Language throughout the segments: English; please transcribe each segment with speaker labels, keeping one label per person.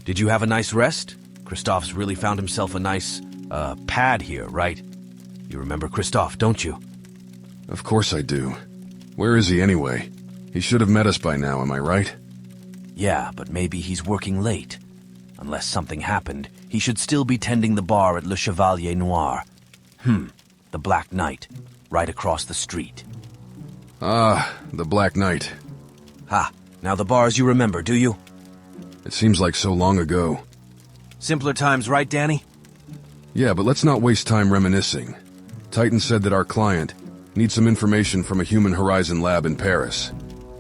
Speaker 1: Did you have a nice rest? Christoph's really found himself a nice, pad here, right? You remember Christoph, don't you?
Speaker 2: Of course I do. Where is he anyway? He should have met us by now, am I right?
Speaker 1: Yeah, but maybe he's working late. Unless something happened, he should still be tending the bar at Le Chevalier Noir. The Black Knight, right across the street.
Speaker 2: Ah, the Black Knight.
Speaker 1: Ha, now the bars you remember, do you?
Speaker 2: It seems like so long ago.
Speaker 1: Simpler times, right, Danny?
Speaker 2: Yeah, but let's not waste time reminiscing. Titan said that our client needs some information from a Human Horizon lab in Paris.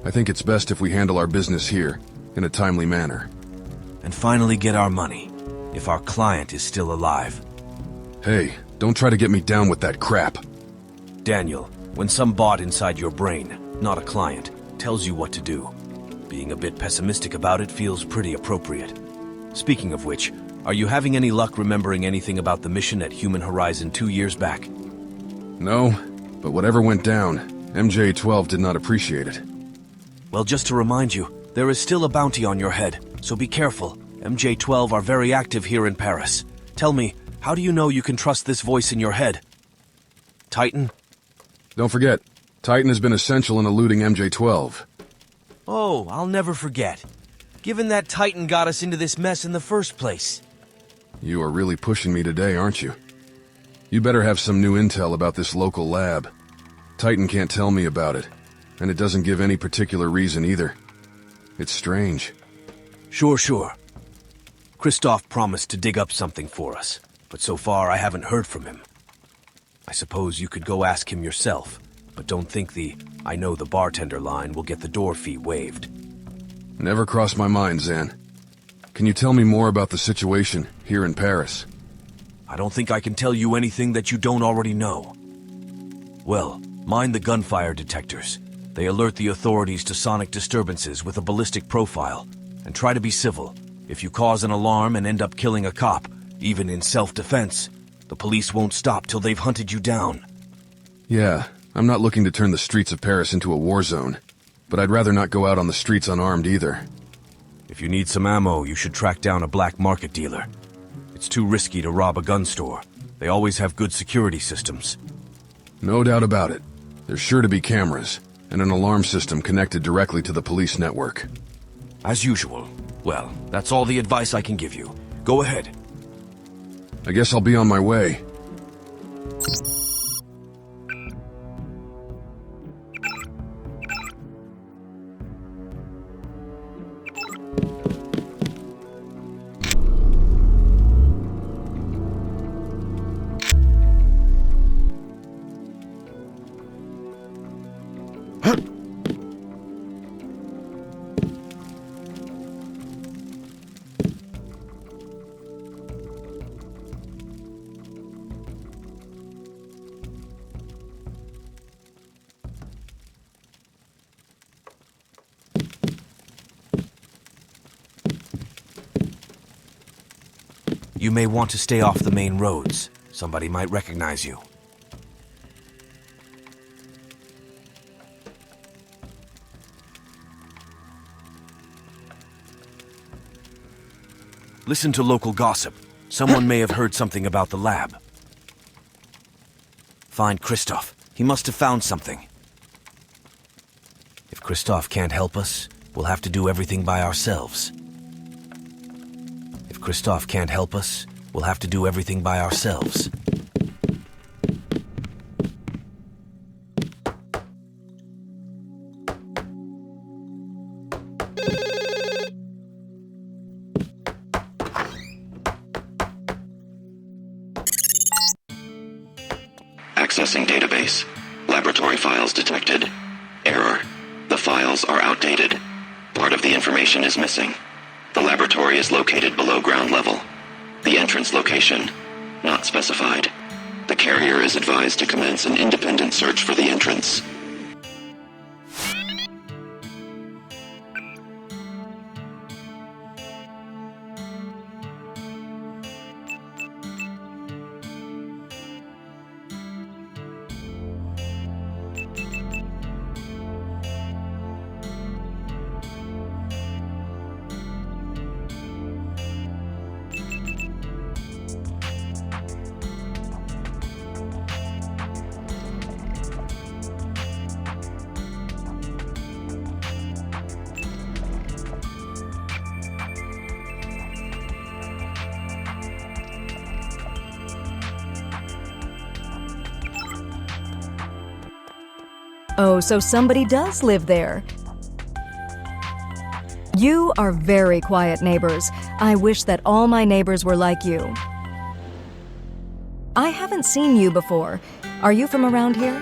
Speaker 2: I think it's best if we handle our business here in a timely manner.
Speaker 1: And finally get our money, if our client is still alive.
Speaker 2: Hey, don't try to get me down with that crap.
Speaker 1: Daniel, when some bot inside your brain, not a client, tells you what to do, being a bit pessimistic about it feels pretty appropriate. Speaking of which, are you having any luck remembering anything about the mission at Human Horizon 2 years back?
Speaker 2: No, but whatever went down, MJ-12 did not appreciate it.
Speaker 1: Well, just to remind you, there is still a bounty on your head, so be careful. MJ-12 are very active here in Paris. Tell me, how do you know you can trust this voice in your head? Titan?
Speaker 2: Don't forget, Titan has been essential in eluding MJ-12.
Speaker 1: Oh, I'll never forget. Given that Titan got us into this mess in the first place.
Speaker 2: You are really pushing me today, aren't you? You better have some new intel about this local lab. Titan can't tell me about it, and it doesn't give any particular reason either. It's strange.
Speaker 1: Sure. Christoph promised to dig up something for us, but so far I haven't heard from him. I suppose you could go ask him yourself, but don't think the "I know the bartender" line will get the door fee waived.
Speaker 2: Never crossed my mind, Zan. Can you tell me more about the situation here in Paris?
Speaker 1: I don't think I can tell you anything that you don't already know. Well, mind the gunfire detectors. They alert the authorities to sonic disturbances with a ballistic profile. And try to be civil. If you cause an alarm and end up killing a cop, even in self-defense, the police won't stop till they've hunted you down.
Speaker 2: Yeah, I'm not looking to turn the streets of Paris into a war zone. But I'd rather not go out on the streets unarmed either.
Speaker 1: If you need some ammo, you should track down a black market dealer. It's too risky to rob a gun store. They always have good security systems.
Speaker 2: No doubt about it. There's sure to be cameras, and an alarm system connected directly to the police network.
Speaker 1: As usual. Well, that's all the advice I can give you. Go ahead.
Speaker 2: I guess I'll be on my way.
Speaker 1: You may want to stay off the main roads. Somebody might recognize you. Listen to local gossip. Someone may have heard something about the lab. Find Christoph. He must have found something. If Christoph can't help us, we'll have to do everything by ourselves. If Christoph can't help us, we'll have to do everything by ourselves.
Speaker 3: Accessing database. Laboratory files detected. Error. The files are outdated. Part of the information is missing. The laboratory is located below ground level. The entrance location, not specified. The carrier is advised to commence an independent search for the entrance.
Speaker 4: Oh, so somebody does live there. You are very quiet neighbors. I wish that all my neighbors were like you. I haven't seen you before. Are you from around here?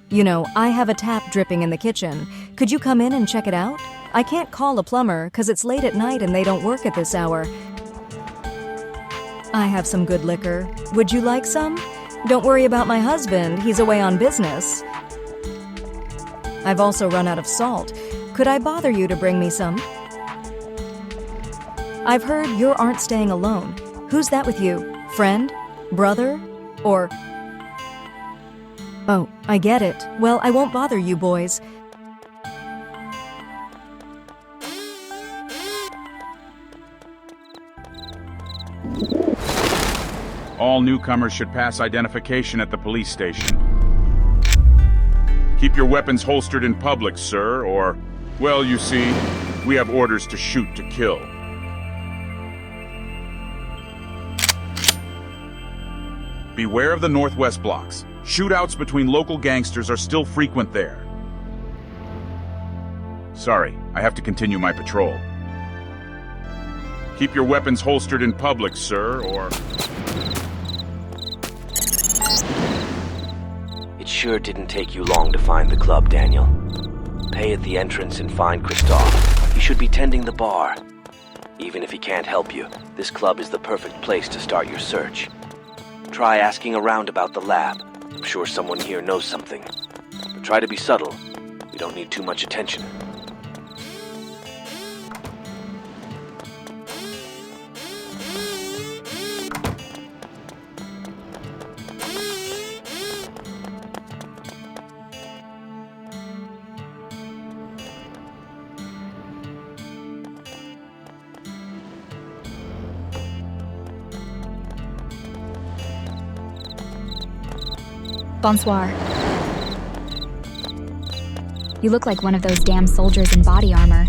Speaker 4: You know, I have a tap dripping in the kitchen. Could you come in and check it out? I can't call a plumber 'cause it's late at night and they don't work at this hour. I have some good liquor. Would you like some? Don't worry about my husband. He's away on business. I've also run out of salt. Could I bother you to bring me some? I've heard you aren't staying alone. Who's that with you? Friend? Brother? Or... Oh, I get it. Well, I won't bother you boys.
Speaker 5: All newcomers should pass identification at the police station. Keep your weapons holstered in public, sir, or, well, you see, we have orders to shoot to kill. Beware of the northwest blocks. Shootouts between local gangsters are still frequent there. Sorry, I have to continue my patrol. Keep your weapons holstered in public, sir, or...
Speaker 1: It sure didn't take you long to find the club, Daniel. Pay at the entrance and find Christoph. He should be tending the bar. Even if he can't help you, this club is the perfect place to start your search. Try asking around about the lab. I'm sure someone here knows something. But try to be subtle. We don't need too much attention.
Speaker 6: Bonsoir. You look like one of those damn soldiers in body armor.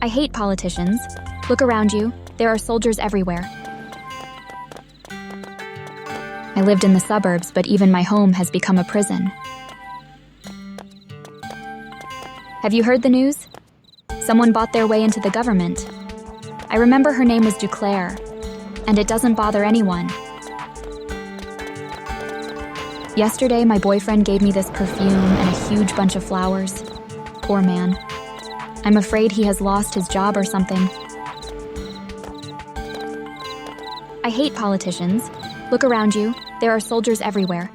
Speaker 6: I hate politicians. Look around you. There are soldiers everywhere. I lived in the suburbs, but even my home has become a prison. Have you heard the news? Someone bought their way into the government. I remember her name was Duclair, and it doesn't bother anyone. Yesterday, my boyfriend gave me this perfume and a huge bunch of flowers. Poor man. I'm afraid he has lost his job or something. I hate politicians. Look around you. There are soldiers everywhere.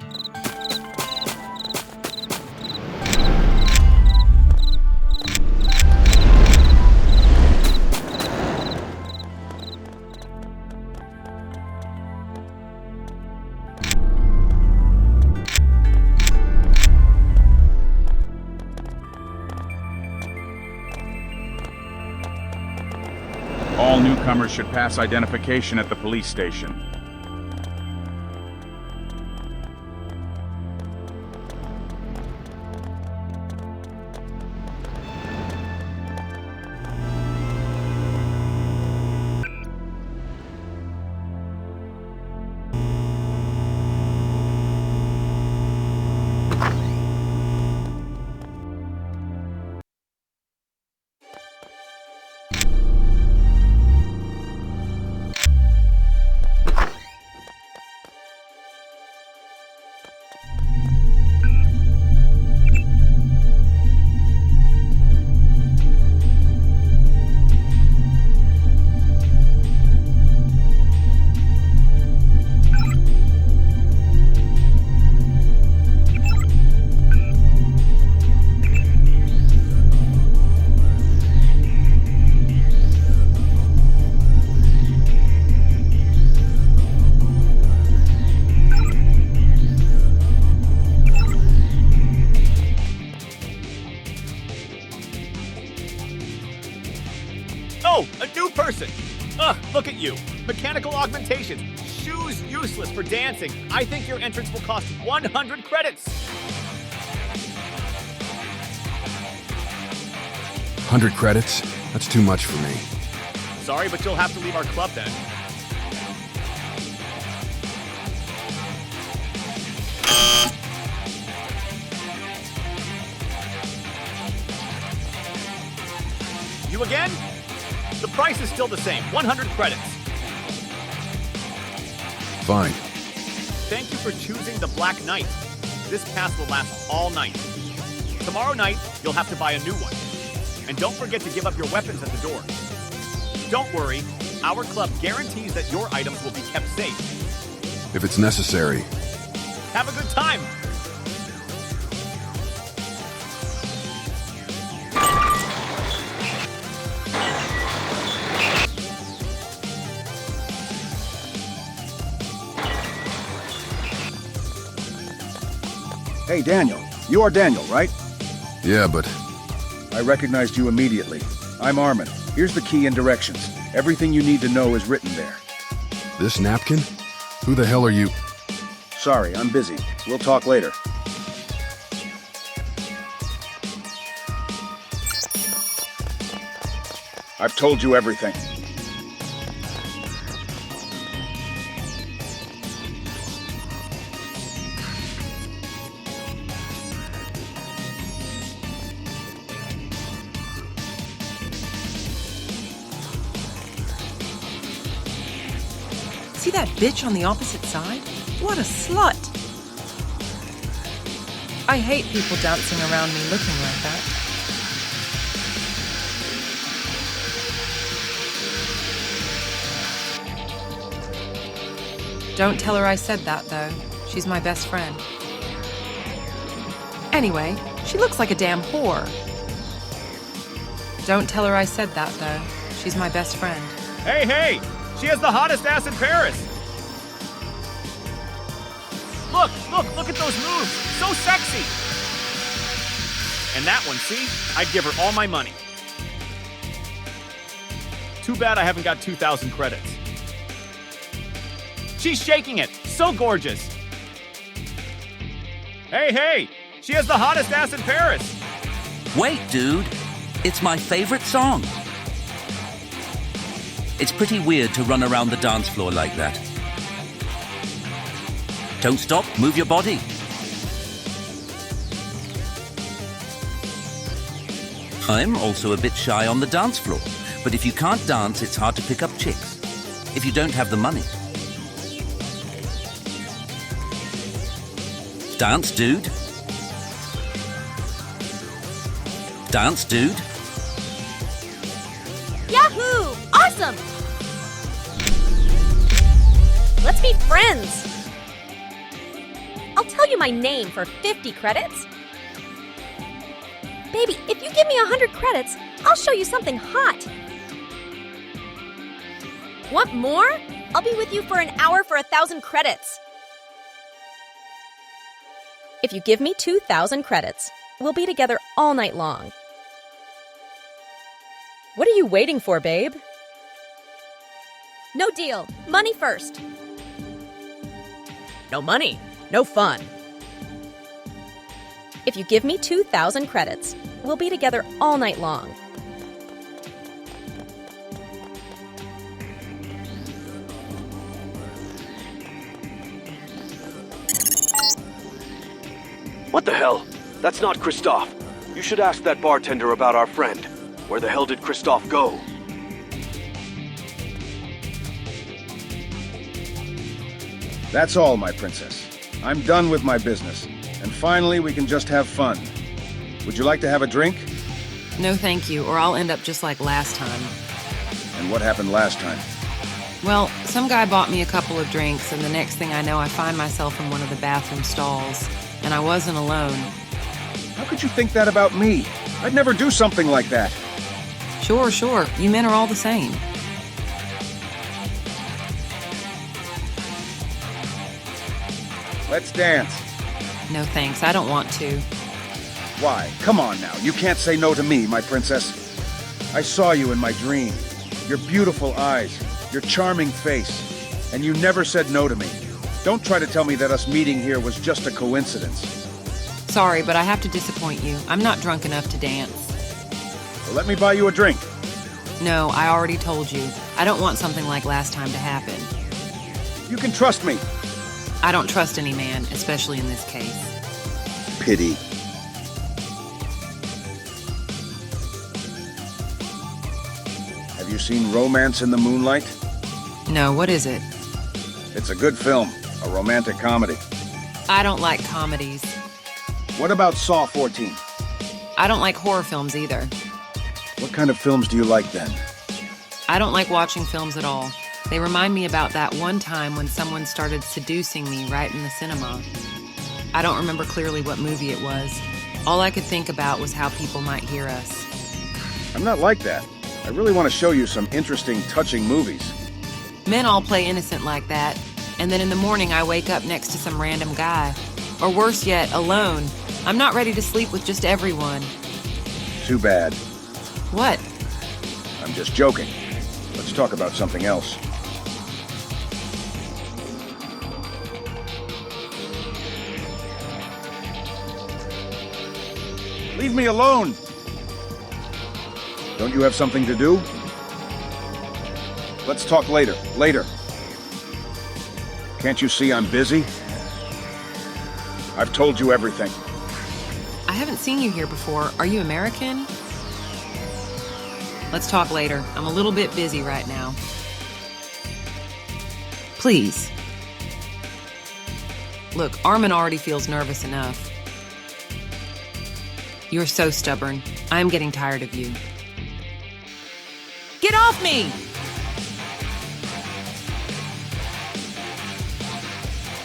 Speaker 5: All newcomers should pass identification at the police station.
Speaker 7: person. Ugh, look at you. Mechanical augmentations. Shoes useless for dancing. I think your entrance will cost 100 credits.
Speaker 2: 100 credits? That's too much for me.
Speaker 7: Sorry, but you'll have to leave our club then. You again? The price is still the same, 100 credits.
Speaker 2: Fine.
Speaker 7: Thank you for choosing the Black Knight. This pass will last all night. Tomorrow night, you'll have to buy a new one. And don't forget to give up your weapons at the door. Don't worry, our club guarantees that your items will be kept safe.
Speaker 2: If it's necessary.
Speaker 7: Have a good time!
Speaker 8: Hey, Daniel. You are Daniel, right?
Speaker 2: Yeah, but...
Speaker 8: I recognized you immediately. I'm Armin. Here's the key and directions. Everything you need to know is written there.
Speaker 2: This napkin? Who the hell are you?
Speaker 8: Sorry, I'm busy. We'll talk later. I've told you everything.
Speaker 9: See that bitch on the opposite side? What a slut! I hate people dancing around me looking like that. Don't tell her I said that, though. She's my best friend. Anyway, she looks like a damn whore. Don't tell her I said that, though. She's my best friend.
Speaker 7: Hey, hey! She has the hottest ass in Paris! Look at those moves! So sexy! And that one, see? I'd give her all my money. Too bad I haven't got 2,000 credits. She's shaking it! So gorgeous! Hey! She has the hottest ass in Paris!
Speaker 10: Wait, dude. It's my favorite song. It's pretty weird to run around the dance floor like that. Don't stop, move your body. I'm also a bit shy on the dance floor, but if you can't dance, it's hard to pick up chicks. If you don't have the money. Dance, dude. Dance, dude.
Speaker 11: Yahoo! Awesome! Let's be friends! I'll tell you my name for 50 credits. Baby, if you give me 100 credits, I'll show you something hot. Want more? I'll be with you for an hour for 1,000 credits. If you give me 2,000 credits, we'll be together all night long. What are you waiting for, babe? No deal. Money first. No money. No fun. If you give me 2,000 credits, we'll be together all night long.
Speaker 1: What the hell? That's not Christophe. You should ask that bartender about our friend. Where the hell did Christophe go?
Speaker 8: That's all, my princess. I'm done with my business. And finally, we can just have fun. Would you like to have a drink?
Speaker 9: No thank you, or I'll end up just like last time.
Speaker 8: And what happened last time?
Speaker 9: Well, some guy bought me a couple of drinks, and the next thing I know, I find myself in one of the bathroom stalls. And I wasn't alone.
Speaker 8: How could you think that about me? I'd never do something like that.
Speaker 9: Sure. You men are all the same.
Speaker 8: Let's dance.
Speaker 9: No thanks, I don't want to.
Speaker 8: Why? Come on now. You can't say no to me, my princess. I saw you in my dream. Your beautiful eyes, your charming face, and you never said no to me. Don't try to tell me that us meeting here was just a coincidence.
Speaker 9: Sorry, but I have to disappoint you. I'm not drunk enough to dance.
Speaker 8: Well, let me buy you a drink.
Speaker 9: No, I already told you. I don't want something like last time to happen.
Speaker 8: You can trust me.
Speaker 9: I don't trust any man, especially in this case.
Speaker 8: Pity. Have you seen Romance in the Moonlight?
Speaker 9: No, what is it?
Speaker 8: It's a good film, a romantic comedy.
Speaker 9: I don't like comedies.
Speaker 8: What about Saw 14?
Speaker 9: I don't like horror films either.
Speaker 8: What kind of films do you like then?
Speaker 9: I don't like watching films at all. They remind me about that one time when someone started seducing me right in the cinema. I don't remember clearly what movie it was. All I could think about was how people might hear us.
Speaker 8: I'm not like that. I really want to show you some interesting, touching movies.
Speaker 9: Men all play innocent like that, and then in the morning I wake up next to some random guy. Or worse yet, alone. I'm not ready to sleep with just everyone.
Speaker 8: Too bad.
Speaker 9: What?
Speaker 8: I'm just joking. Let's talk about something else. Leave me alone! Don't you have something to do? Let's talk later. Later. Can't you see I'm busy? I've told you everything.
Speaker 9: I haven't seen you here before. Are you American? Let's talk later. I'm a little bit busy right now. Please. Look, Armin already feels nervous enough. You're so stubborn. I'm getting tired of you. Get off me!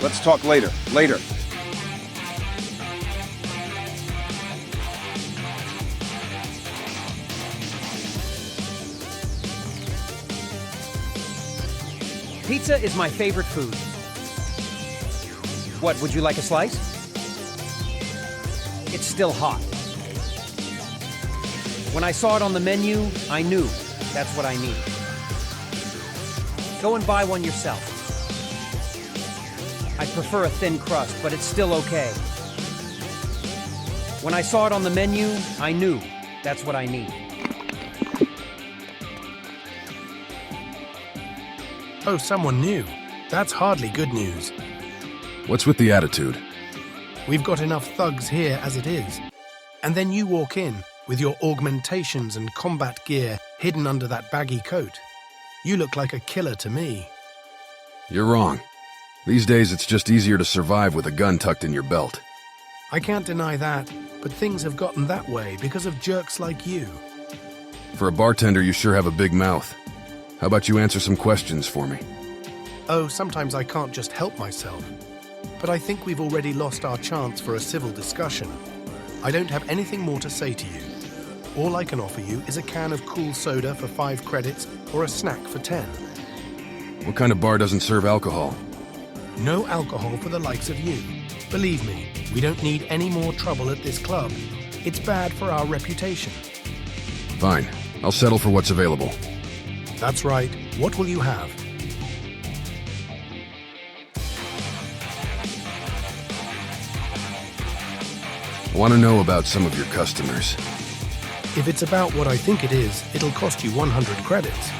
Speaker 8: Let's talk later. Later.
Speaker 12: Pizza is my favorite food. What, would you like a slice? It's still hot. When I saw it on the menu, I knew that's what I need. Go and buy one yourself. I prefer a thin crust, but it's still okay. When I saw it on the menu, I knew that's what I need.
Speaker 13: Oh, someone new. That's hardly good news.
Speaker 2: What's with the attitude?
Speaker 13: We've got enough thugs here as it is. And then you walk in with your augmentations and combat gear hidden under that baggy coat. You look like a killer to me.
Speaker 2: You're wrong. These days it's just easier to survive with a gun tucked in your belt.
Speaker 13: I can't deny that, but things have gotten that way because of jerks like you.
Speaker 2: For a bartender, you sure have a big mouth. How about you answer some questions for me?
Speaker 13: Oh, sometimes I can't just help myself. But I think we've already lost our chance for a civil discussion. I don't have anything more to say to you. All I can offer you is a can of cool soda for 5 credits or a snack for 10.
Speaker 2: What kind of bar doesn't serve alcohol?
Speaker 13: No alcohol for the likes of you. Believe me, we don't need any more trouble at this club. It's bad for our reputation.
Speaker 2: Fine. I'll settle for what's available.
Speaker 13: That's right. What will you have?
Speaker 2: I want to know about some of your customers.
Speaker 13: If it's about what I think it is, it'll cost you 100 credits.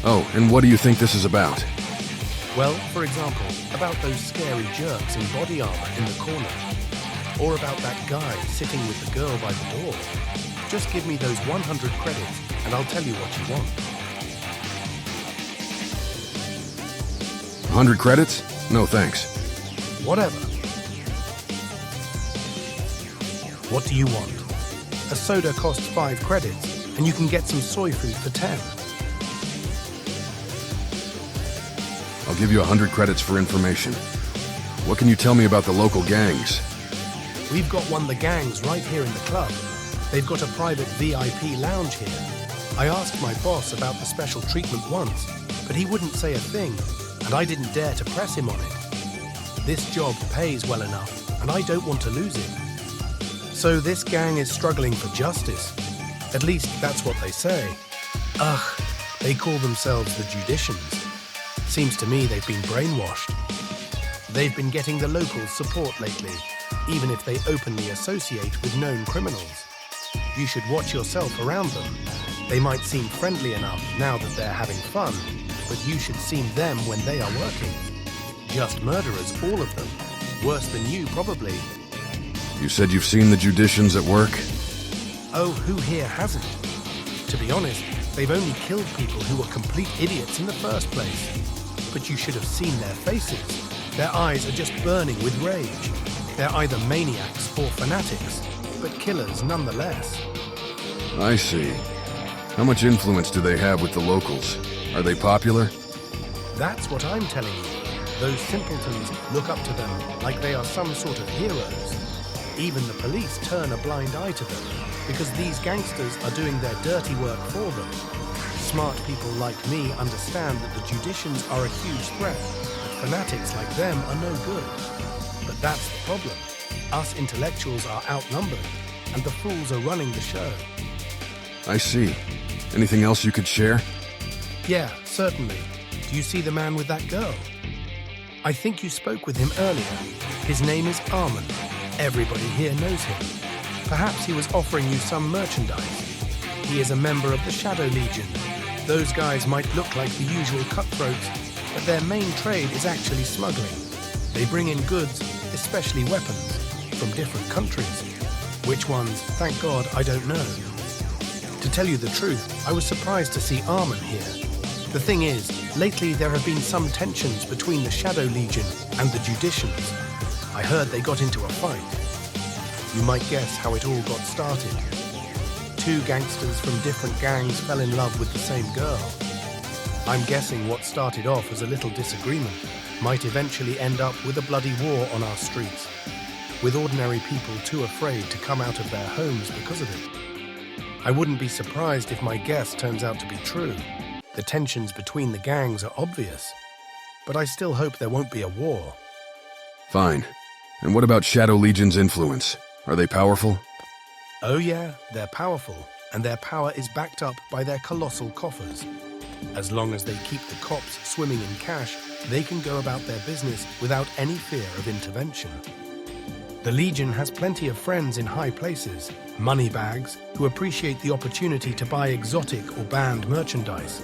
Speaker 2: Oh, and what do you think this is about?
Speaker 13: Well, for example, about those scary jerks in body armor in the corner. Or about that guy sitting with the girl by the door. Just give me those 100 credits, and I'll tell you what you want.
Speaker 2: 100 credits? No, thanks.
Speaker 13: Whatever. What do you want? A soda costs 5 credits, and you can get some soy food for 10.
Speaker 2: I'll give you 100 credits for information. What can you tell me about the local gangs?
Speaker 13: We've got one of the gangs right here in the club. They've got a private VIP lounge here. I asked my boss about the special treatment once, but he wouldn't say a thing, and I didn't dare to press him on it. This job pays well enough, and I don't want to lose it. So this gang is struggling for justice. At least that's what they say. Ugh, They call themselves the Judicians. Seems to me they've been brainwashed. They've been getting the locals' support lately, even if they openly associate with known criminals. You should watch yourself around them. They might seem friendly enough now that they're having fun, but you should seem them when they are working. Just murderers, all of them. Worse than you, probably.
Speaker 2: You said you've seen the Judicians at work?
Speaker 13: Oh, who here hasn't? To be honest, they've only killed people who were complete idiots in the first place. But you should have seen their faces. Their eyes are just burning with rage. They're either maniacs or fanatics, but killers nonetheless.
Speaker 2: I see. How much influence do they have with the locals? Are they popular?
Speaker 13: That's what I'm telling you. Those simpletons look up to them like they are some sort of heroes. Even the police turn a blind eye to them because these gangsters are doing their dirty work for them. Smart people like me understand that the Judicians are a huge threat, but fanatics like them are no good. But that's the problem. Us intellectuals are outnumbered, and the fools are running the show.
Speaker 2: I see. Anything else you could share?
Speaker 13: Yeah, certainly. Do you see the man with that girl? I think you spoke with him earlier. His name is Armin. Everybody here knows him. Perhaps he was offering you some merchandise. He is a member of the Shadow Legion. Those guys might look like the usual cutthroats, but their main trade is actually smuggling. They bring in goods, especially weapons, from different countries. Which ones, thank God, I don't know. To tell you the truth, I was surprised to see Armin here. The thing is, lately there have been some tensions between the Shadow Legion and the Judicians. I heard they got into a fight. You might guess how it all got started. Two gangsters from different gangs fell in love with the same girl. I'm guessing what started off as a little disagreement might eventually end up with a bloody war on our streets, with ordinary people too afraid to come out of their homes because of it. I wouldn't be surprised if my guess turns out to be true. The tensions between the gangs are obvious, but I still hope there won't be a war.
Speaker 2: Fine. And what about Shadow Legion's influence? Are they powerful?
Speaker 13: Oh yeah, they're powerful, and their power is backed up by their colossal coffers. As long as they keep the cops swimming in cash, they can go about their business without any fear of intervention. The Legion has plenty of friends in high places, moneybags, who appreciate the opportunity to buy exotic or banned merchandise.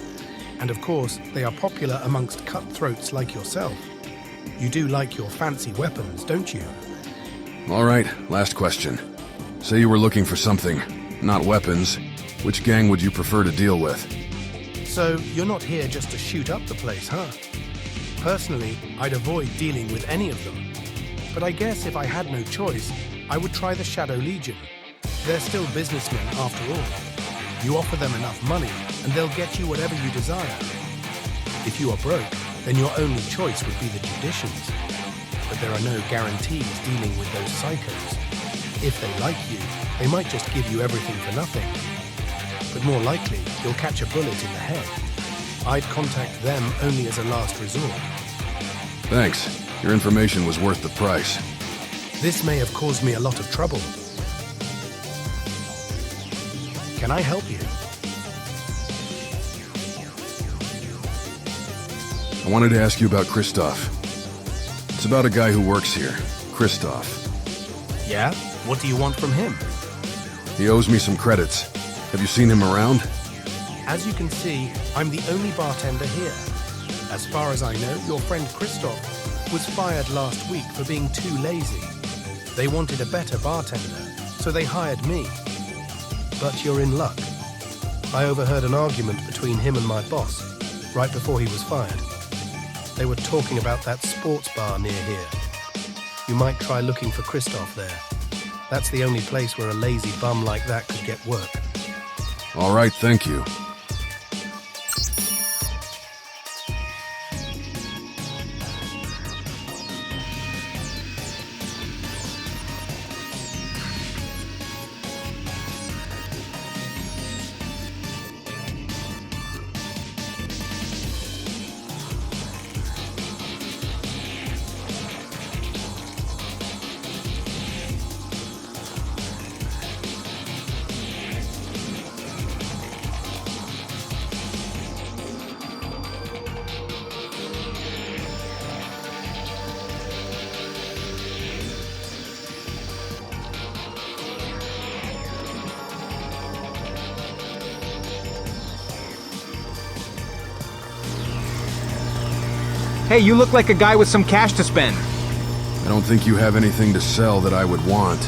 Speaker 13: And of course, they are popular amongst cutthroats like yourself. You do like your fancy weapons, don't you?
Speaker 2: All right, last question. Say you were looking for something, not weapons. Which gang would you prefer to deal with?
Speaker 13: So, you're not here just to shoot up the place, huh? Personally, I'd avoid dealing with any of them. But I guess if I had no choice, I would try the Shadow Legion. They're still businessmen after all. You offer them enough money, and they'll get you whatever you desire. If you are broke, then your only choice would be the Judicians. But there are no guarantees dealing with those psychos. If they like you, they might just give you everything for nothing. But more likely, you'll catch a bullet in the head. I'd contact them only as a last resort.
Speaker 2: Thanks. Your information was worth the price.
Speaker 13: This may have caused me a lot of trouble. Can I help you?
Speaker 2: I wanted to ask you about Christoph. It's about a guy who works here, Christoph.
Speaker 13: Yeah? What do you want from him?
Speaker 2: He owes me some credits. Have you seen him around?
Speaker 13: As you can see, I'm the only bartender here. As far as I know, your friend Christoph was fired last week for being too lazy. They wanted a better bartender, so they hired me. But you're in luck. I overheard an argument between him and my boss, right before he was fired. They were talking about that sports bar near here. You might try looking for Christoph there. That's the only place where a lazy bum like that could get work.
Speaker 2: All right, thank you.
Speaker 14: Hey, you look like a guy with some cash to spend.
Speaker 2: I don't think you have anything to sell that I would want.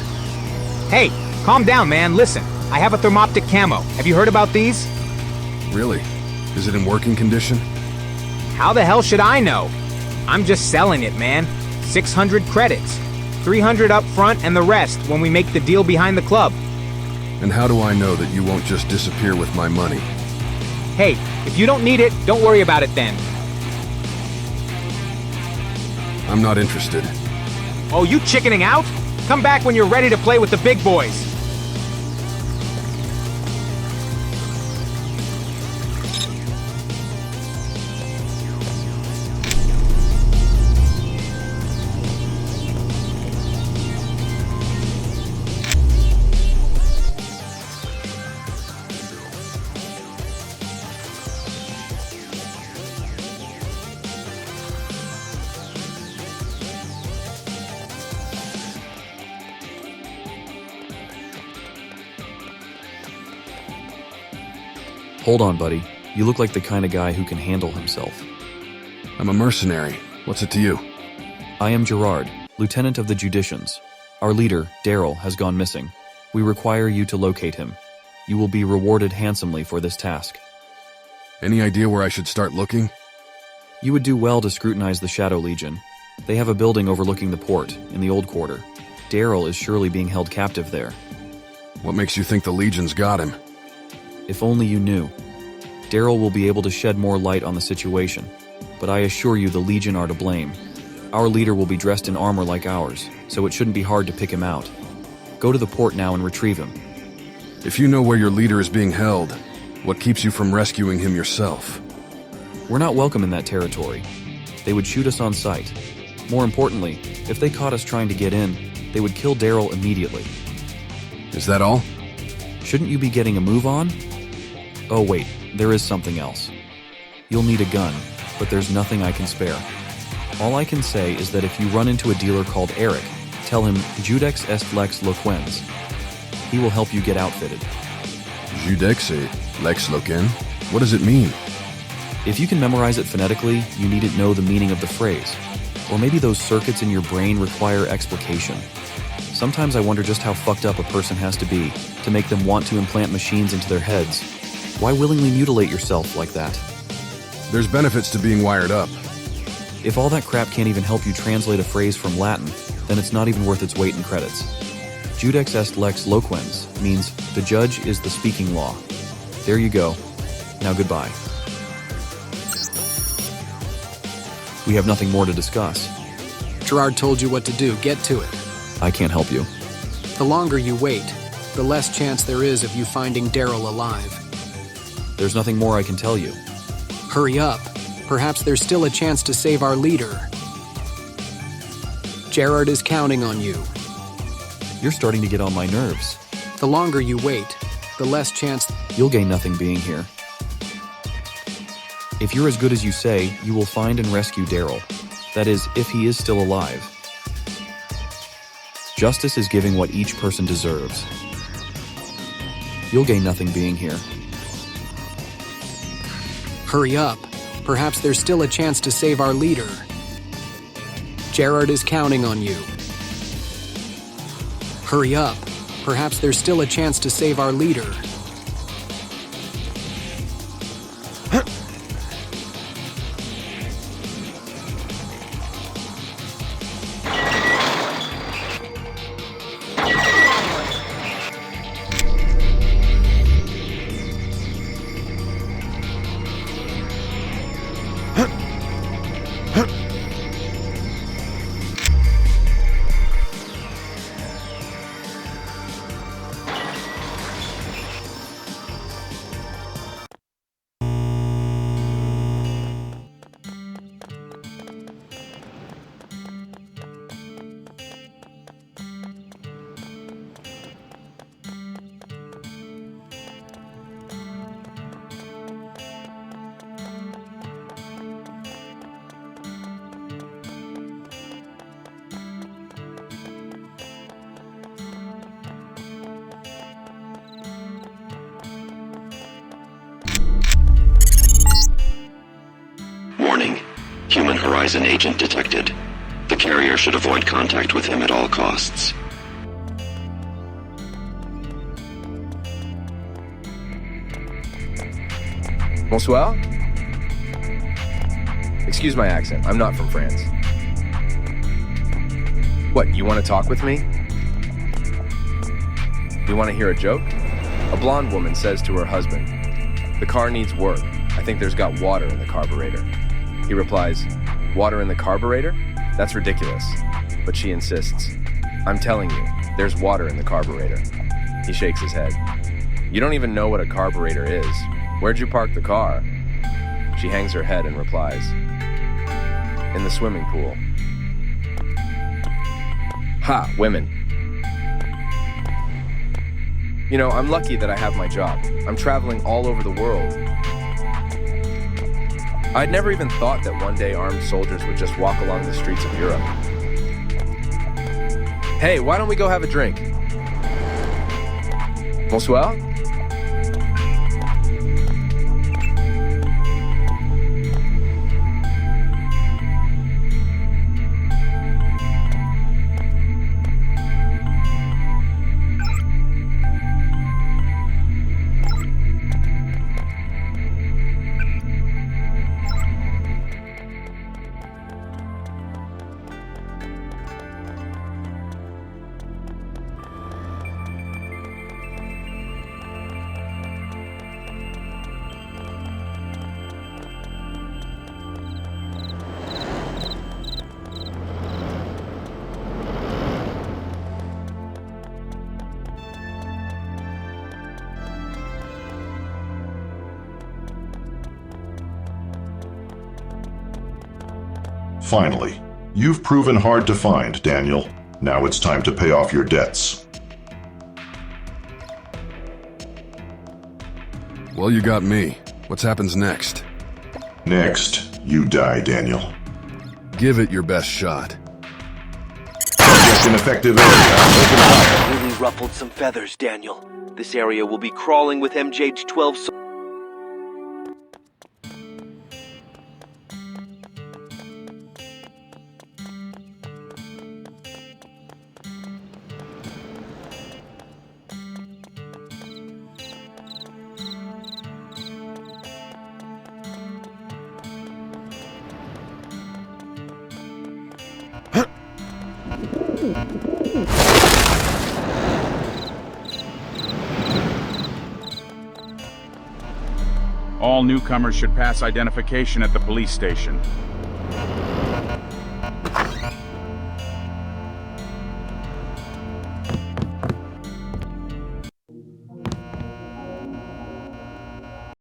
Speaker 14: Hey, calm down, man. Listen, I have a thermoptic camo. Have you heard about these?
Speaker 2: Really? Is it in working condition?
Speaker 14: How the hell should I know? I'm just selling it, man. 600 credits. 300 up front and the rest when we make the deal behind the club.
Speaker 2: And how do I know that you won't just disappear with my money?
Speaker 14: Hey, if you don't need it, don't worry about it then.
Speaker 2: I'm not interested.
Speaker 14: Oh, you chickening out? Come back when you're ready to play with the big boys.
Speaker 15: Hold on, buddy. You look like the kind of guy who can handle himself.
Speaker 2: I'm a mercenary. What's it to you?
Speaker 15: I am Gerard, lieutenant of the Judicians. Our leader, Daryl, has gone missing. We require you to locate him. You will be rewarded handsomely for this task.
Speaker 2: Any idea where I should start looking?
Speaker 15: You would do well to scrutinize the Shadow Legion. They have a building overlooking the port, in the Old Quarter. Daryl is surely being held captive there.
Speaker 2: What makes you think the Legion's got him?
Speaker 15: If only you knew. Daryl will be able to shed more light on the situation, but I assure you the Legion are to blame. Our leader will be dressed in armor like ours, so it shouldn't be hard to pick him out. Go to the port now and retrieve him.
Speaker 2: If you know where your leader is being held, what keeps you from rescuing him yourself?
Speaker 15: We're not welcome in that territory. They would shoot us on sight. More importantly, if they caught us trying to get in, they would kill Daryl immediately.
Speaker 2: Is that all?
Speaker 15: Shouldn't you be getting a move on? Oh wait, there is something else. You'll need a gun, but there's nothing I can spare. All I can say is that if you run into a dealer called Eric, tell him Judex est lex loquens. He will help you get outfitted.
Speaker 2: Judex est lex loquens? What does it mean?
Speaker 15: If you can memorize it phonetically, you needn't know the meaning of the phrase. Or maybe those circuits in your brain require explication. Sometimes I wonder just how fucked up a person has to be to make them want to implant machines into their heads. Why willingly mutilate yourself like that?
Speaker 2: There's benefits to being wired up.
Speaker 15: If all that crap can't even help you translate a phrase from Latin, then it's not even worth its weight in credits. Judex est lex loquens means the judge is the speaking law. There you go. Now goodbye. We have nothing more to discuss.
Speaker 16: Gerard told you what to do. Get to it.
Speaker 15: I can't help you.
Speaker 16: The longer you wait, the less chance there is of you finding Daryl alive.
Speaker 15: There's nothing more I can tell you.
Speaker 16: Hurry up. Perhaps there's still a chance to save our leader. Gerard is counting on you.
Speaker 15: You're starting to get on my nerves.
Speaker 16: The longer you wait, the less chance...
Speaker 15: You'll gain nothing being here. If you're as good as you say, you will find and rescue Daryl. That is, if he is still alive. Justice is giving what each person deserves. You'll gain nothing being here.
Speaker 16: Hurry up. Perhaps there's still a chance to save our leader. Gerard is counting on you. Hurry up. Perhaps there's still a chance to save our leader.
Speaker 3: Human Horizon agent detected. The carrier should avoid contact with him at all costs.
Speaker 17: Bonsoir? Excuse my accent, I'm not from France. What, you want to talk with me? You want to hear a joke? A blonde woman says to her husband, "The car needs work. I think there's got water in the carburetor." He replies, "Water in the carburetor? That's ridiculous." But she insists, "I'm telling you, there's water in the carburetor." He shakes his head. "You don't even know what a carburetor is. Where'd you park the car?" She hangs her head and replies, "In the swimming pool." Ha, women. You know, I'm lucky that I have my job. I'm traveling all over the world. I'd never even thought that one day armed soldiers would just walk along the streets of Europe. Hey, why don't we go have a drink? Bonsoir?
Speaker 18: Finally, you've proven hard to find, Daniel. Now it's time to pay off your debts.
Speaker 2: Well, you got me. What happens next?
Speaker 18: Next, you die, Daniel.
Speaker 2: Give it your best shot.
Speaker 18: Project in effective area. Open fire.
Speaker 1: Really ruffled some feathers, Daniel. This area will be crawling with MJ-12.
Speaker 5: All newcomers should pass identification at the police station.